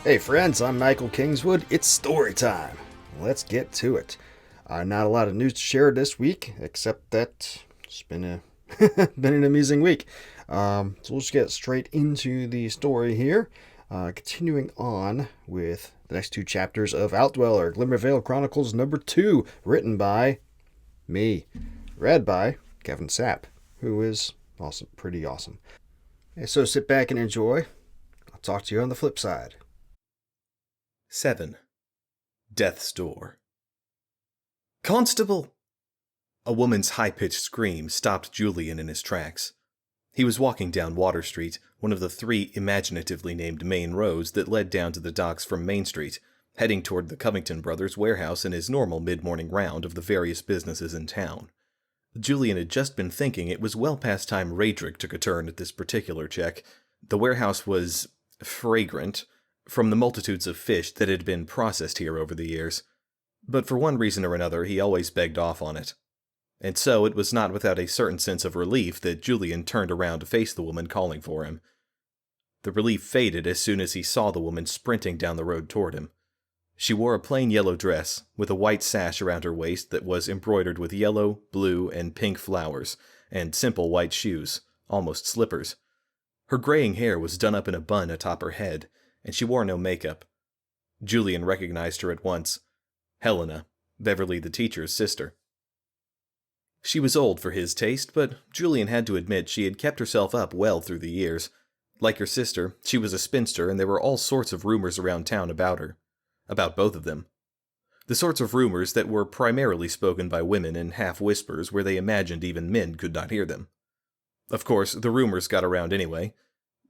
Hey friends, I'm Michael Kingswood. It's story time. Let's get to it. Not a lot of news to share this week, except that it's been a been an amusing week. So we'll just get straight into the story here. Continuing on with the next two chapters of Outdweller, Glimmer Vale Chronicles number 2, written by me, read by Kevin Sapp, who is also pretty awesome. So sit back and enjoy. I'll talk to you on the flip side. 7. Death's Door. Constable! A woman's high-pitched scream stopped Julian in his tracks. He was walking down Water Street, one of the 3 imaginatively named main roads that led down to the docks from Main Street, heading toward the Covington Brothers warehouse in his normal mid-morning round of the various businesses in town. Julian had just been thinking it was well past time Radric took a turn at this particular check. The warehouse was fragrant from the multitudes of fish that had been processed here over the years, but for one reason or another he always begged off on it. And so it was not without a certain sense of relief that Julian turned around to face the woman calling for him. The relief faded as soon as he saw the woman sprinting down the road toward him. She wore a plain yellow dress, with a white sash around her waist that was embroidered with yellow, blue, and pink flowers, and simple white shoes, almost slippers. Her graying hair was done up in a bun atop her head, and she wore no makeup. Julian recognized her at once. Helena, Beverly the teacher's sister. She was old for his taste, but Julian had to admit she had kept herself up well through the years. Like her sister, she was a spinster, and there were all sorts of rumors around town about her. About both of them. The sorts of rumors that were primarily spoken by women in half-whispers where they imagined even men could not hear them. Of course, the rumors got around anyway.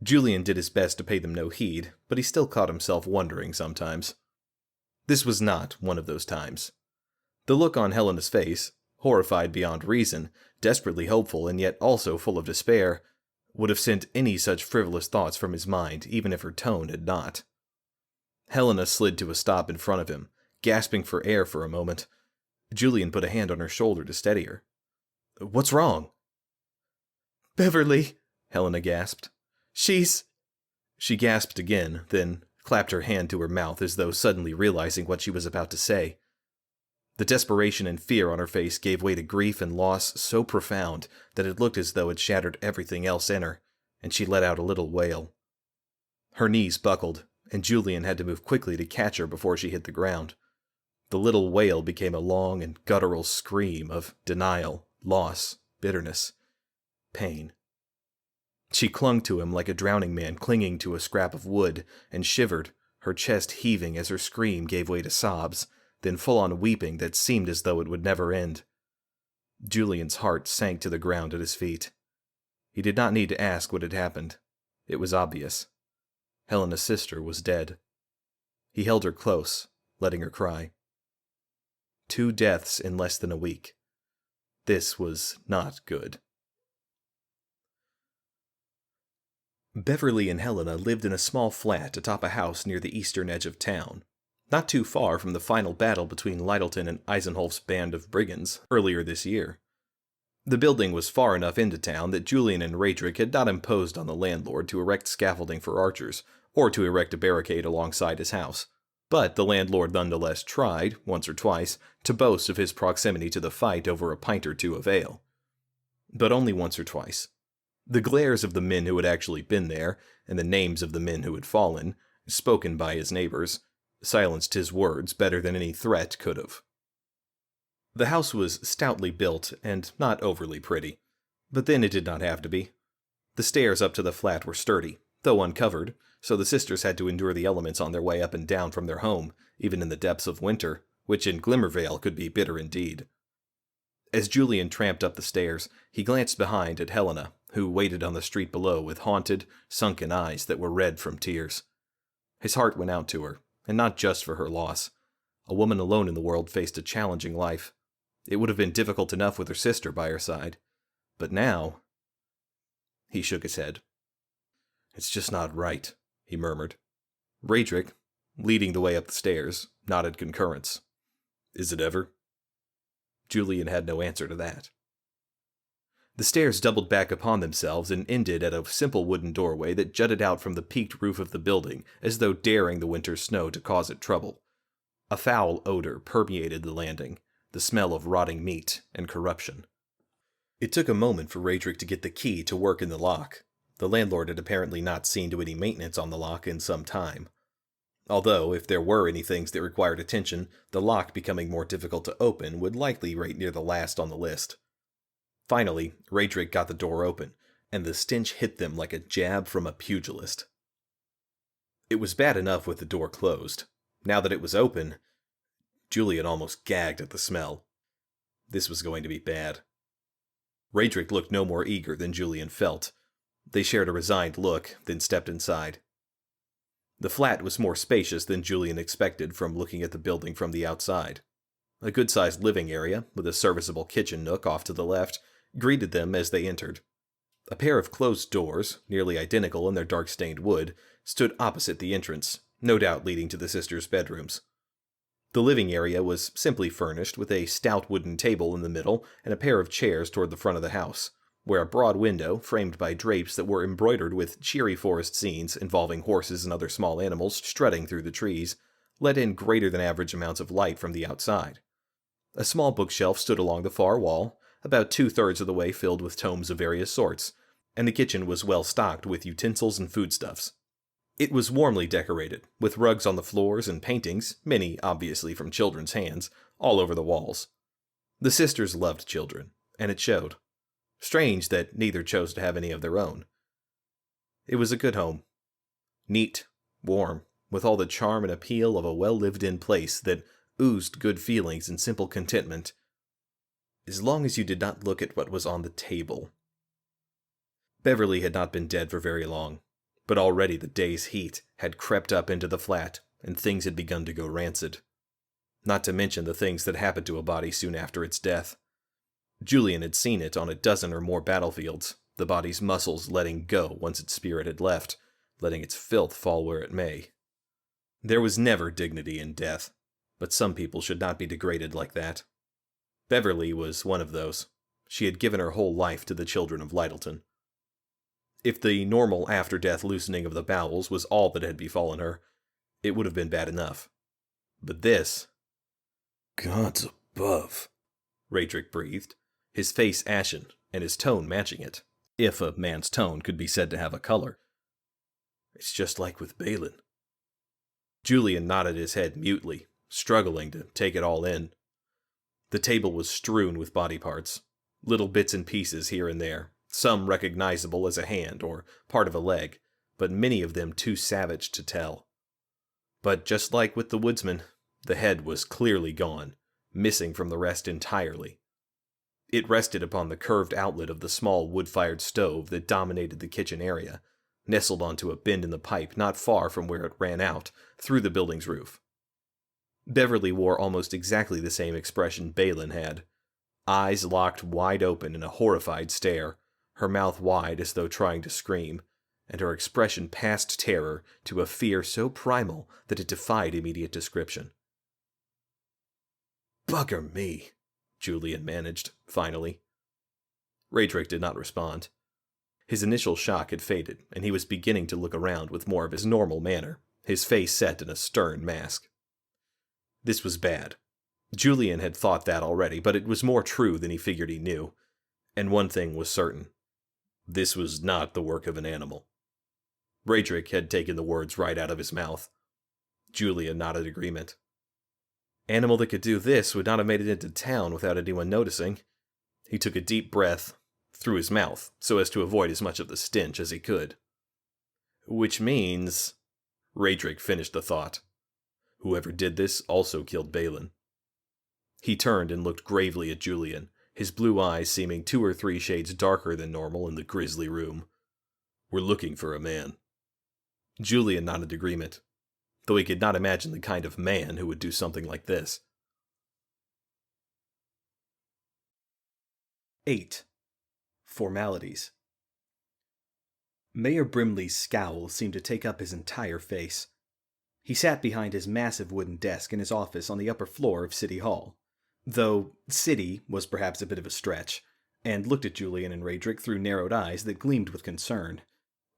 Julian did his best to pay them no heed, but he still caught himself wondering sometimes. This was not one of those times. The look on Helena's face, horrified beyond reason, desperately hopeful and yet also full of despair, would have sent any such frivolous thoughts from his mind, even if her tone had not. Helena slid to a stop in front of him, gasping for air for a moment. Julian put a hand on her shoulder to steady her. "What's wrong?" "Beverly," Helena gasped. She gasped again, then clapped her hand to her mouth as though suddenly realizing what she was about to say. The desperation and fear on her face gave way to grief and loss so profound that it looked as though it shattered everything else in her, and she let out a little wail. Her knees buckled, and Julian had to move quickly to catch her before she hit the ground. The little wail became a long and guttural scream of denial, loss, bitterness, pain. She clung to him like a drowning man clinging to a scrap of wood, and shivered, her chest heaving as her scream gave way to sobs, then full-on weeping that seemed as though it would never end. Julian's heart sank to the ground at his feet. He did not need to ask what had happened. It was obvious. Helena's sister was dead. He held her close, letting her cry. 2 deaths in less than a week. This was not good. Beverly and Helena lived in a small flat atop a house near the eastern edge of town, not too far from the final battle between Lyttelton and Eisenholf's band of brigands earlier this year. The building was far enough into town that Julian and Radric had not imposed on the landlord to erect scaffolding for archers, or to erect a barricade alongside his house. But the landlord nonetheless tried, once or twice, to boast of his proximity to the fight over a pint or two of ale. But only once or twice. The glares of the men who had actually been there, and the names of the men who had fallen, spoken by his neighbors, silenced his words better than any threat could have. The house was stoutly built and not overly pretty, but then it did not have to be. The stairs up to the flat were sturdy, though uncovered, so the sisters had to endure the elements on their way up and down from their home, even in the depths of winter, which in Glimmervale could be bitter indeed. As Julian tramped up the stairs, he glanced behind at Helena, who waited on the street below with haunted, sunken eyes that were red from tears. His heart went out to her, and not just for her loss. A woman alone in the world faced a challenging life. It would have been difficult enough with her sister by her side. But now... He shook his head. "It's just not right," he murmured. Radric, leading the way up the stairs, nodded concurrence. "Is it ever?" Julian had no answer to that. The stairs doubled back upon themselves and ended at a simple wooden doorway that jutted out from the peaked roof of the building, as though daring the winter snow to cause it trouble. A foul odor permeated the landing, the smell of rotting meat and corruption. It took a moment for Raedric to get the key to work in the lock. The landlord had apparently not seen to any maintenance on the lock in some time. Although, if there were any things that required attention, the lock becoming more difficult to open would likely rate near the last on the list. Finally, Raedric got the door open, and the stench hit them like a jab from a pugilist. It was bad enough with the door closed. Now that it was open, Julian almost gagged at the smell. This was going to be bad. Raedric looked no more eager than Julian felt. They shared a resigned look, then stepped inside. The flat was more spacious than Julian expected from looking at the building from the outside. A good-sized living area, with a serviceable kitchen nook off to the left, greeted them as they entered. A pair of closed doors, nearly identical in their dark-stained wood, stood opposite the entrance, no doubt leading to the sisters' bedrooms. The living area was simply furnished with a stout wooden table in the middle and a pair of chairs toward the front of the house, where a broad window, framed by drapes that were embroidered with cheery forest scenes involving horses and other small animals strutting through the trees, let in greater than average amounts of light from the outside. A small bookshelf stood along the far wall, about 2/3 of the way filled with tomes of various sorts, and the kitchen was well stocked with utensils and foodstuffs. It was warmly decorated, with rugs on the floors and paintings, many obviously from children's hands, all over the walls. The sisters loved children, and it showed. Strange that neither chose to have any of their own. It was a good home. Neat, warm, with all the charm and appeal of a well-lived-in place that oozed good feelings and simple contentment, as long as you did not look at what was on the table. Beverly had not been dead for very long, but already the day's heat had crept up into the flat, and things had begun to go rancid. Not to mention the things that happened to a body soon after its death. Julian had seen it on a dozen or more battlefields, the body's muscles letting go once its spirit had left, letting its filth fall where it may. There was never dignity in death, but some people should not be degraded like that. Beverly was one of those. She had given her whole life to the children of Lyttelton. If the normal after-death loosening of the bowels was all that had befallen her, it would have been bad enough. But this... "Gods above," Raedric breathed, his face ashen, and his tone matching it, if a man's tone could be said to have a color. "It's just like with Balin." Julian nodded his head mutely, struggling to take it all in. The table was strewn with body parts, little bits and pieces here and there, some recognizable as a hand or part of a leg, but many of them too savage to tell. But just like with the woodsman, the head was clearly gone, missing from the rest entirely. It rested upon the curved outlet of the small wood-fired stove that dominated the kitchen area, nestled onto a bend in the pipe not far from where it ran out, through the building's roof. Beverly wore almost exactly the same expression Balin had, eyes locked wide open in a horrified stare, her mouth wide as though trying to scream, and her expression past terror to a fear so primal that it defied immediate description. "Bugger me," Julian managed, finally. Raedric did not respond. His initial shock had faded, and he was beginning to look around with more of his normal manner, his face set in a stern mask. This was bad. Julian had thought that already, but it was more true than he figured he knew. And one thing was certain. This was not the work of an animal. Raedric had taken the words right out of his mouth. Julian nodded agreement. Animal that could do this would not have made it into town without anyone noticing. He took a deep breath, through his mouth, so as to avoid as much of the stench as he could. Which means... Raedric finished the thought. Whoever did this also killed Balin. He turned and looked gravely at Julian, his blue eyes seeming 2 or 3 shades darker than normal in the grisly room. "We're looking for a man." Julian nodded agreement, though he could not imagine the kind of man who would do something like this. 8. Formalities. Mayor Brimley's scowl seemed to take up his entire face. He sat behind his massive wooden desk in his office on the upper floor of City Hall. Though city was perhaps a bit of a stretch. and looked at Julian and Radric through narrowed eyes that gleamed with concern.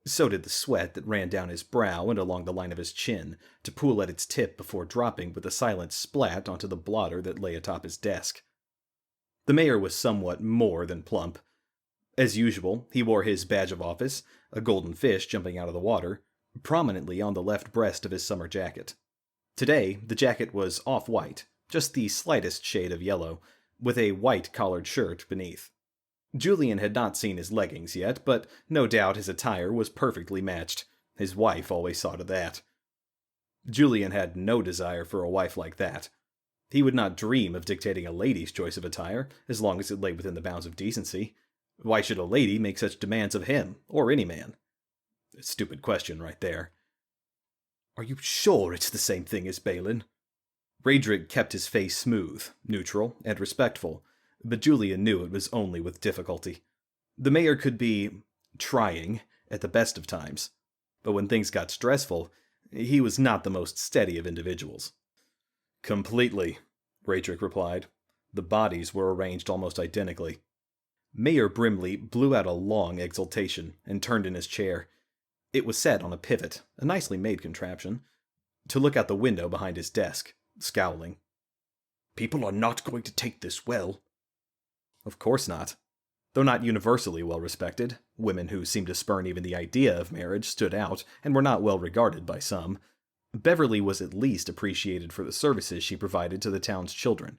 So did the sweat that ran down his brow and along the line of his chin, to pool at its tip before dropping with a silent splat onto the blotter that lay atop his desk. The mayor was somewhat more than plump. As usual, he wore his badge of office, a golden fish jumping out of the water, prominently on the left breast of his summer jacket. Today, the jacket was off-white, just the slightest shade of yellow, with a white collared shirt beneath. Julian had not seen his leggings yet, but no doubt his attire was perfectly matched. His wife always saw to that. Julian had no desire for a wife like that. He would not dream of dictating a lady's choice of attire, as long as it lay within the bounds of decency. Why should a lady make such demands of him, or any man? A stupid question right there. Are you sure it's the same thing as Balin? Radric kept his face smooth, neutral, and respectful, but Julian knew it was only with difficulty. The mayor could be trying at the best of times, but when things got stressful, he was not the most steady of individuals. Completely, Radric replied. The bodies were arranged almost identically. Mayor Brimley blew out a long exultation and turned in his chair. It was set on a pivot, a nicely made contraption, to look out the window behind his desk, scowling. People are not going to take this well. Of course not. Though not universally well respected, women who seemed to spurn even the idea of marriage stood out and were not well regarded by some. Beverly was at least appreciated for the services she provided to the town's children,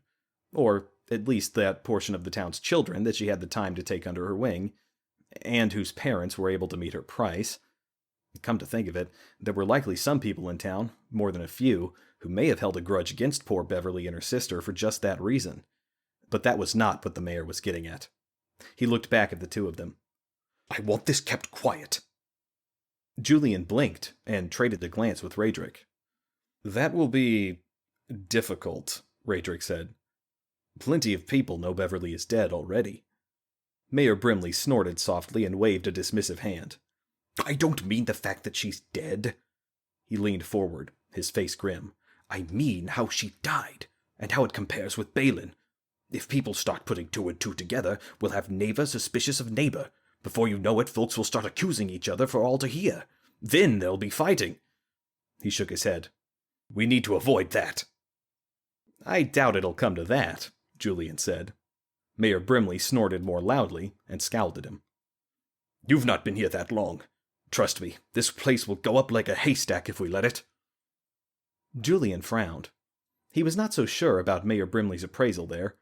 or at least that portion of the town's children that she had the time to take under her wing, and whose parents were able to meet her price. Come to think of it, there were likely some people in town, more than a few, who may have held a grudge against poor Beverly and her sister for just that reason. But that was not what the mayor was getting at. He looked back at the two of them. I want this kept quiet. Julian blinked and traded a glance with Radric. That will be difficult, Radric said. Plenty of people know Beverly is dead already. Mayor Brimley snorted softly and waved a dismissive hand. I don't mean the fact that she's dead. He leaned forward, his face grim. I mean how she died, and how it compares with Balin. If people start putting two and two together, we'll have neighbor suspicious of neighbor. Before you know it, folks will start accusing each other for all to hear. Then there'll be fighting. He shook his head. We need to avoid that. I doubt it'll come to that, Julian said. Mayor Brimley snorted more loudly and scowled at him. You've not been here that long. Trust me, this place will go up like a haystack if we let it. Julian frowned. He was not so sure about Mayor Brimley's appraisal there.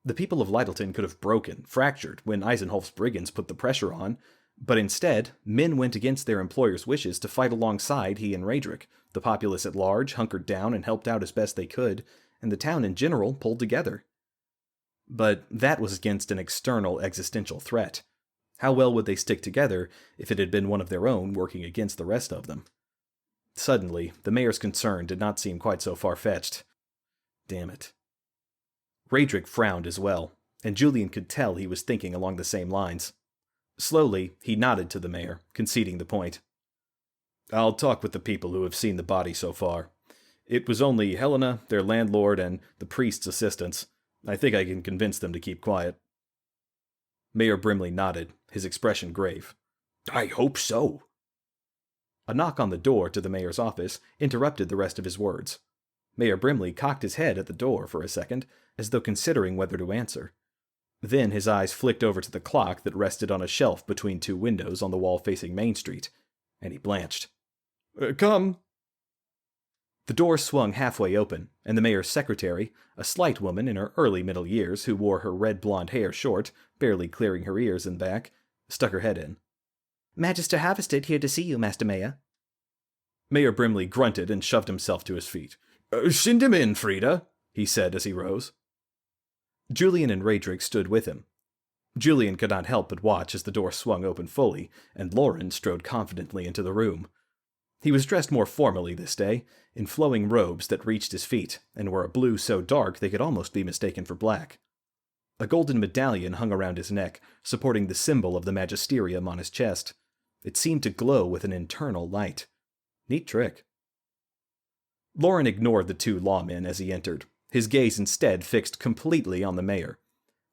The people of Lyttelton could have broken, fractured, when Eisenholf's brigands put the pressure on, but instead, men went against their employer's wishes to fight alongside he and Radric. The populace at large hunkered down and helped out as best they could, and the town in general pulled together. But that was against an external existential threat. How well would they stick together if it had been one of their own working against the rest of them? Suddenly, the mayor's concern did not seem quite so far-fetched. Damn it. Radric frowned as well, and Julian could tell he was thinking along the same lines. Slowly, he nodded to the mayor, conceding the point. I'll talk with the people who have seen the body so far. It was only Helena, their landlord, and the priest's assistants. I think I can convince them to keep quiet. Mayor Brimley nodded, his expression grave. I hope so. A knock on the door to the mayor's office interrupted the rest of his words. Mayor Brimley cocked his head at the door for a second, as though considering whether to answer. Then his eyes flicked over to the clock that rested on a shelf between two windows on the wall facing Main Street, and he blanched. Come. The door swung halfway open, and the mayor's secretary, a slight woman in her early middle years who wore her red blonde hair short, barely clearing her ears and back, stuck her head in. Magister Harvested here to see you, Master Mayor. Mayor Brimley grunted and shoved himself to his feet. Send him in, Frida, he said as he rose. Julian and Radric stood with him. Julian could not help but watch as the door swung open fully, and Lauren strode confidently into the room. He was dressed more formally this day, in flowing robes that reached his feet, and were a blue so dark they could almost be mistaken for black. A golden medallion hung around his neck, supporting the symbol of the magisterium on his chest. It seemed to glow with an internal light. Neat trick. Lauren ignored the two lawmen as he entered, his gaze instead fixed completely on the mayor.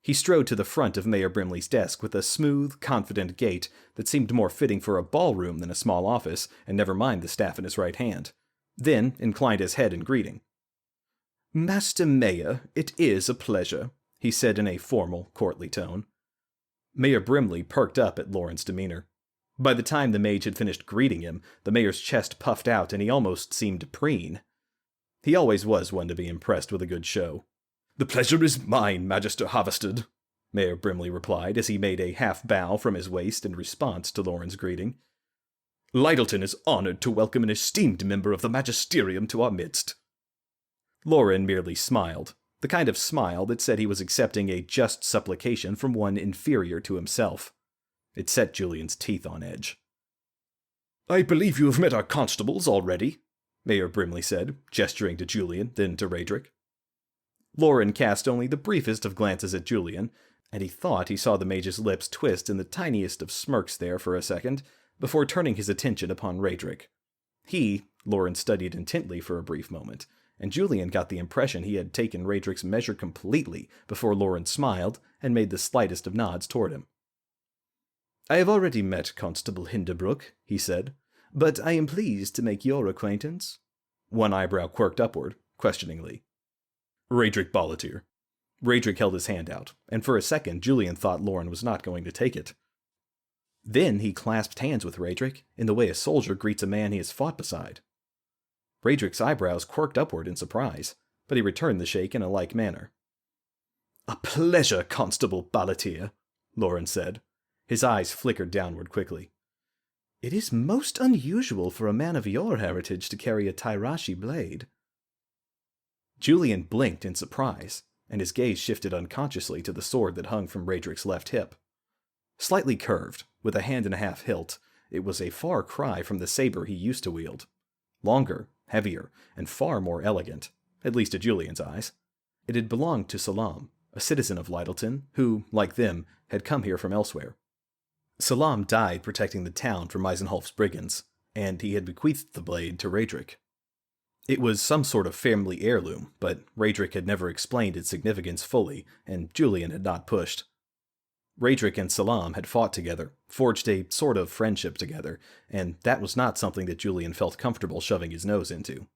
He strode to the front of Mayor Brimley's desk with a smooth, confident gait that seemed more fitting for a ballroom than a small office, and never mind the staff in his right hand. Then inclined his head in greeting. "Master Mayor, it is a pleasure," he said in a formal, courtly tone. Mayor Brimley perked up at Lauren's demeanor. By the time the mage had finished greeting him, the mayor's chest puffed out and he almost seemed to preen. He always was one to be impressed with a good show. "The pleasure is mine, Magister Haverstead," Mayor Brimley replied as he made a half-bow from his waist in response to Lauren's greeting. "Lyttelton is honored to welcome an esteemed member of the Magisterium to our midst." Lauren merely smiled, the kind of smile that said he was accepting a just supplication from one inferior to himself. It set Julian's teeth on edge. "I believe you have met our constables already," Mayor Brimley said, gesturing to Julian, then to Raedric. Lauren cast only the briefest of glances at Julian, and he thought he saw the mage's lips twist in the tiniest of smirks there for a second, before turning his attention upon Raedric. Lauren studied intently for a brief moment, and Julian got the impression he had taken Raedric's measure completely before Lauren smiled and made the slightest of nods toward him. "I have already met Constable Hinderbrook," he said, "but I am pleased to make your acquaintance." One eyebrow quirked upward, questioningly. "Raedric Bolatier." Raedric held his hand out, and for a second Julian thought Lauren was not going to take it. Then he clasped hands with Raedric, in the way a soldier greets a man he has fought beside. Raedric's eyebrows quirked upward in surprise, but he returned the shake in a like manner. "A pleasure, Constable Bolatier," Lauren said. His eyes flickered downward quickly. "It is most unusual for a man of your heritage to carry a Tyrashi blade." Julian blinked in surprise, and his gaze shifted unconsciously to the sword that hung from Raedric's left hip. Slightly curved, with a hand-and-a-half hilt, it was a far cry from the saber he used to wield. Longer, heavier, and far more elegant, at least to Julian's eyes. It had belonged to Salam, a citizen of Lyttelton, who, like them, had come here from elsewhere. Salam died protecting the town from Eisenholf's brigands, and he had bequeathed the blade to Raedric. It was some sort of family heirloom, but Raedric had never explained its significance fully, and Julian had not pushed. Raedric and Salam had fought together, forged a sort of friendship together, and that was not something that Julian felt comfortable shoving his nose into.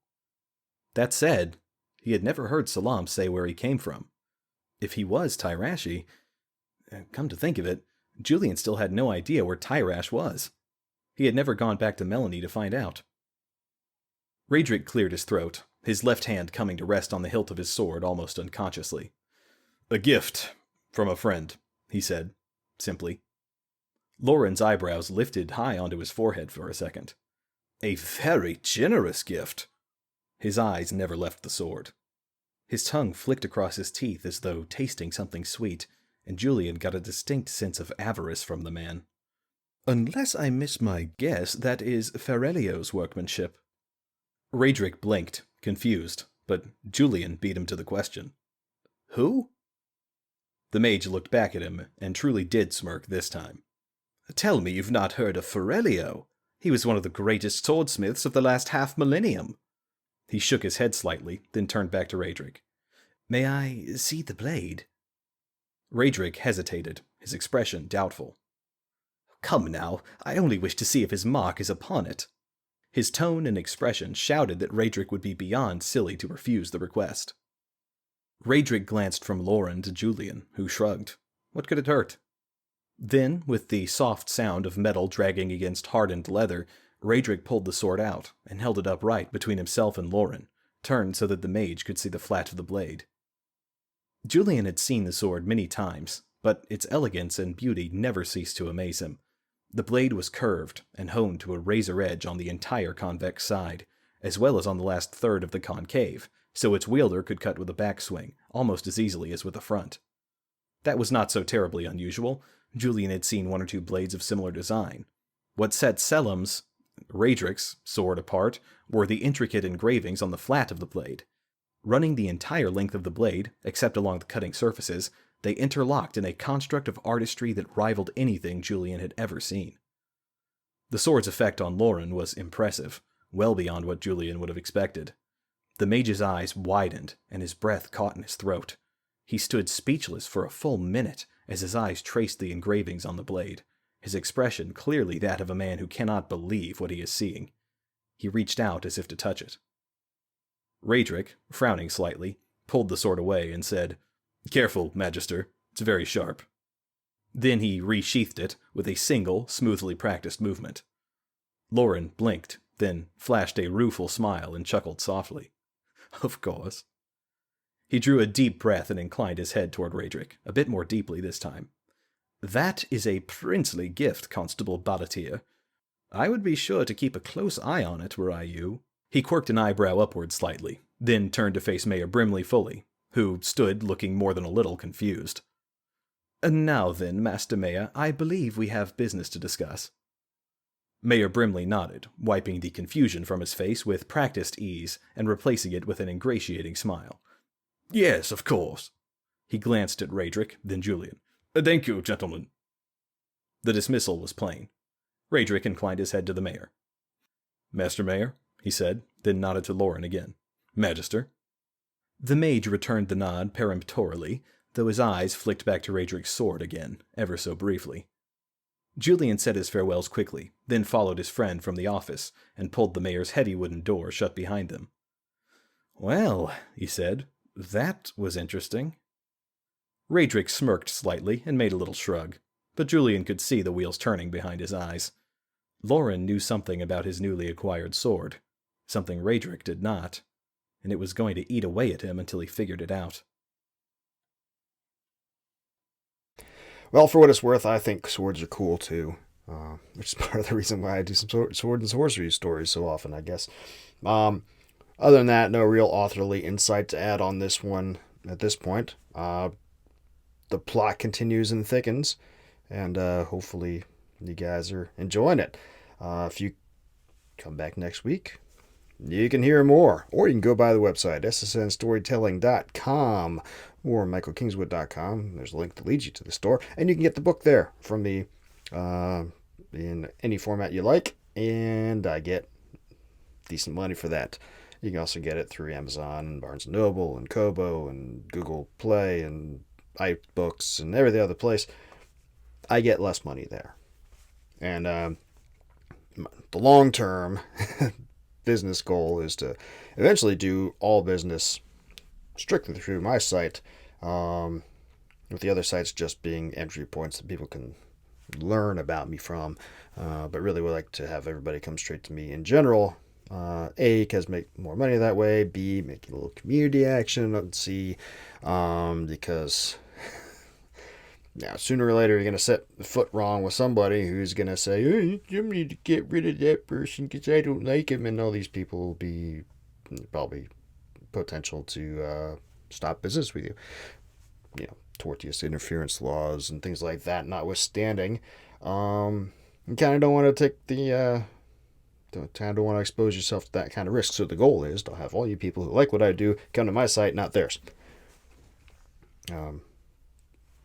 That said, he had never heard Salam say where he came from. If he was Tyrashi, come to think of it, Julian still had no idea where Tyrash was. He had never gone back to Melanie to find out. Raedric cleared his throat, his left hand coming to rest on the hilt of his sword almost unconsciously. "A gift from a friend," he said, simply. Lauren's eyebrows lifted high onto his forehead for a second. "A very generous gift." His eyes never left the sword. His tongue flicked across his teeth as though tasting something sweet, and Julian got a distinct sense of avarice from the man. "Unless I miss my guess, that is Ferelio's workmanship." Raedric blinked, confused, but Julian beat him to the question. "Who?" The mage looked back at him, and truly did smirk this time. "Tell me you've not heard of Ferelio. He was one of the greatest swordsmiths of the last half-millennium." He shook his head slightly, then turned back to Raedric. "May I see the blade?" Raedric hesitated, his expression doubtful. "Come now, I only wish to see if his mark is upon it." His tone and expression shouted that Raedric would be beyond silly to refuse the request. Raedric glanced from Lauren to Julian, who shrugged. What could it hurt? Then, with the soft sound of metal dragging against hardened leather, Raedric pulled the sword out and held it upright between himself and Lauren, turned so that the mage could see the flat of the blade. Julian had seen the sword many times, but its elegance and beauty never ceased to amaze him. The blade was curved and honed to a razor edge on the entire convex side, as well as on the last third of the concave, so its wielder could cut with a backswing, almost as easily as with a front. That was not so terribly unusual. Julian had seen one or two blades of similar design. What set Raedric's, sword apart, were the intricate engravings on the flat of the blade. Running the entire length of the blade, except along the cutting surfaces, they interlocked in a construct of artistry that rivaled anything Julian had ever seen. The sword's effect on Lauren was impressive, well beyond what Julian would have expected. The mage's eyes widened, and his breath caught in his throat. He stood speechless for a full minute as his eyes traced the engravings on the blade, his expression clearly that of a man who cannot believe what he is seeing. He reached out as if to touch it. Raedric, frowning slightly, pulled the sword away and said, "Careful, Magister. It's very sharp." Then he resheathed it with a single, smoothly practiced movement. Lauren blinked, then flashed a rueful smile and chuckled softly. "Of course." He drew a deep breath and inclined his head toward Raedric, a bit more deeply this time. "That is a princely gift, Constable Ballatier. I would be sure to keep a close eye on it were I you." He quirked an eyebrow upward slightly, then turned to face Mayor Brimley fully, who stood looking more than a little confused. "Now then, Master Mayor, I believe we have business to discuss." Mayor Brimley nodded, wiping the confusion from his face with practiced ease and replacing it with an ingratiating smile. "Yes, of course." He glanced at Raedric, then Julian. "Thank you, gentlemen." The dismissal was plain. Raedric inclined his head to the mayor. "Master Mayor," he said, then nodded to Lauren again. "Magister." The mage returned the nod peremptorily, though his eyes flicked back to Raedric's sword again, ever so briefly. Julian said his farewells quickly, then followed his friend from the office and pulled the mayor's heavy wooden door shut behind them. "Well," he said, "that was interesting." Raedric smirked slightly and made a little shrug, but Julian could see the wheels turning behind his eyes. Lauren knew something about his newly acquired sword, something Raedric did not, and it was going to eat away at him until he figured it out. Well, for what it's worth, I think swords are cool too, which is part of the reason why I do some sword and sorcery stories so often, I guess. Other than that, no real authorly insight to add on this one at this point. The plot continues and thickens, and hopefully you guys are enjoying it. If you come back next week, you can hear more, or you can go by the website, ssnstorytelling.com or michaelkingswood.com. There's a link that leads you to the store, and you can get the book there from me in any format you like, and I get decent money for that. You can also get it through Amazon and Barnes & Noble and Kobo and Google Play and iBooks and every other place. I get less money there. And the long-term business goal is to eventually do all business strictly through my site, with the other sites just being entry points that people can learn about me from. But really would like to have everybody come straight to me in general. A, because make more money that way. B, make a little community action. And C, because now sooner or later you're going to set the foot wrong with somebody who's going to say, "Hey, you need to get rid of that person because I don't like him," and all these people will be probably potential to stop business with you. Tortious interference laws and things like that notwithstanding, you kind of don't want to take the don't want to expose yourself to that kind of risk. So the goal is to have all you people who like what I do come to my site, not theirs.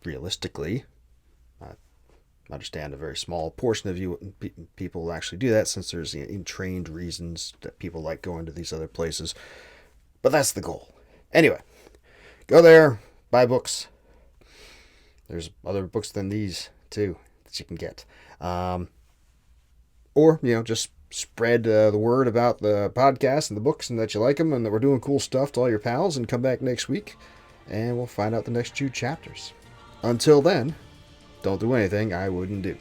Realistically, I understand a very small portion of you people will actually do that, since there's entrained reasons that people like going to these other places. But that's the goal. Anyway, go there, buy books. There's other books than these too that you can get. Or just spread the word about the podcast and the books and that you like them and that we're doing cool stuff to all your pals, and come back next week and we'll find out the next 2 chapters. Until then, don't do anything I wouldn't do.